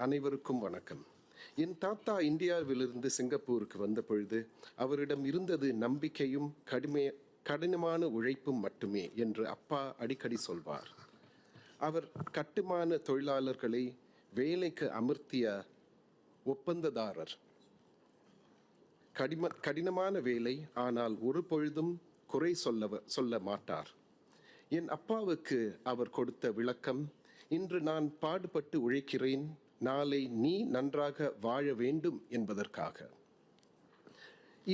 அனைவருக்கும் வணக்கம். என் தாத்தா இந்தியாவிலிருந்து சிங்கப்பூருக்கு வந்த பொழுது அவரிடம் இருந்தது நம்பிக்கையும் கடினமான உழைப்பும் மட்டுமே என்று அப்பா அடிக்கடி சொல்வார். அவர் கட்டுமான தொழிலாளர்களை வேலைக்கு அமர்த்திய ஒப்பந்ததாரர். கடினமான வேலை, ஆனால் ஒரு பொழுதும் குறை சொல்ல மாட்டார். என் அப்பாவுக்கு அவர் கொடுத்த விளக்கம், இன்று நான் பாடுபட்டு உழைக்கிறேன், நாளை நீ நன்றாக வாழ வேண்டும் என்பதற்காக.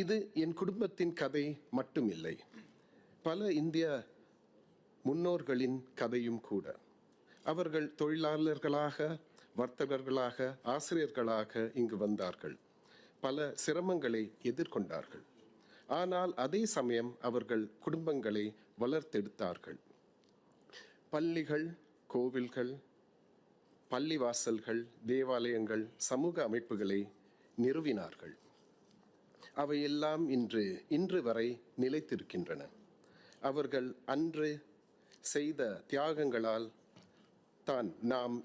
இது என் குடும்பத்தின் கதை மட்டுமில்லை, பல இந்திய முன்னோர்களின் கதையும் கூட. அவர்கள் தொழிலாளர்களாக, வர்த்தகர்களாக, ஆசிரியர்களாக இங்கு வந்தார்கள். பல சிரமங்களை எதிர்கொண்டார்கள். ஆனால் அதே சமயம் அவர்கள் குடும்பங்களை வளர்த்தெடுத்தார்கள். பள்ளிகள், கோவில்கள், பள்ளிவாசல்கள், தேவாலயங்கள், சமூக அமைப்புகளை நிறுவினார்கள். அவையெல்லாம் இன்று வரை நிலைத்திருக்கின்றன. அவர்கள் செய்த தியாகங்களால் தான் நாம்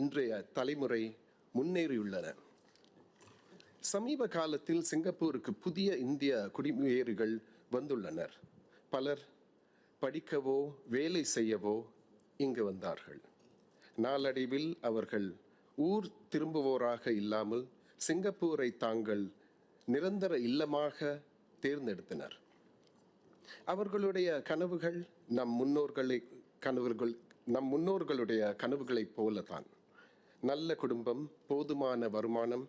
இன்றைய தலைமுறை முன்னேறியுள்ளன. சமீப காலத்தில் சிங்கப்பூருக்கு புதிய இந்திய குடியேறிகள் வந்துள்ளனர். பலர் படிக்கவோ வேலை செய்யவோ இங்கு வந்தார்கள். நாளடைவில் அவர்கள் ஊர் திரும்புவோராக இல்லாமல் சிங்கப்பூரை தாங்கள் நிரந்தர இல்லமாக தேர்ந்தெடுத்தனர். அவர்களுடைய கனவுகள் நம் முன்னோர்களுடைய கனவுகளைப் போலதான். நல்ல குடும்பம், போதுமான வருமானம்,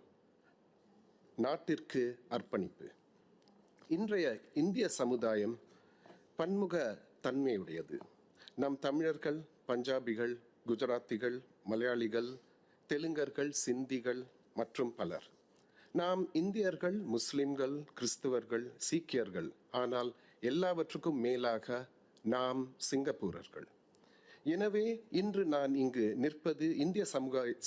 நாட்டிற்கு அர்ப்பணிப்பு. இன்றைய இந்திய சமுதாயம் பன்முக தன்மையுடையது. நம் தமிழர்கள், பஞ்சாபிகள், குஜராத்திகள், மலையாளிகள், தெலுங்கர்கள், சிந்திகள் மற்றும் பலர். நாம் இந்தியர்கள், முஸ்லிம்கள், கிறிஸ்துவர்கள், சீக்கியர்கள். ஆனால் எல்லாவற்றுக்கும் மேலாக நாம் சிங்கப்பூரர்கள். எனவே இன்று நான் இங்கு நிற்பது இந்திய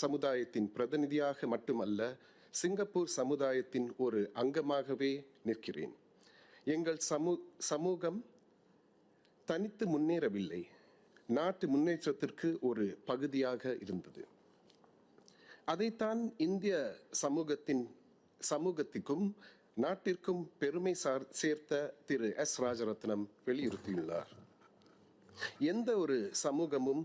சமுதாயத்தின் பிரதிநிதியாக மட்டுமல்ல, சிங்கப்பூர் சமுதாயத்தின் ஒரு அங்கமாகவே நிற்கிறேன். எங்கள் சமூகம் தனித்து முன்னேறவில்லை, நாட்டு முன்னேற்றத்திற்கு ஒரு பகுதியாக இருந்தது. அதைத்தான் இந்திய சமூகத்திற்கும் நாட்டிற்கும் பெருமை சேர்த்த திரு எஸ். ராஜரத்னம் வலியுறுத்தியுள்ளார். எந்த ஒரு சமூகமும்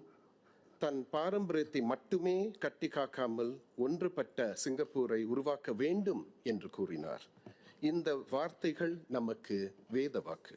தன் பாரம்பரியத்தை மட்டுமே கட்டி காக்காமல் ஒன்றுபட்ட சிங்கப்பூரை உருவாக்க வேண்டும் என்று கூறினார். இந்த வார்த்தைகள் நமக்கு வேத வாக்கு.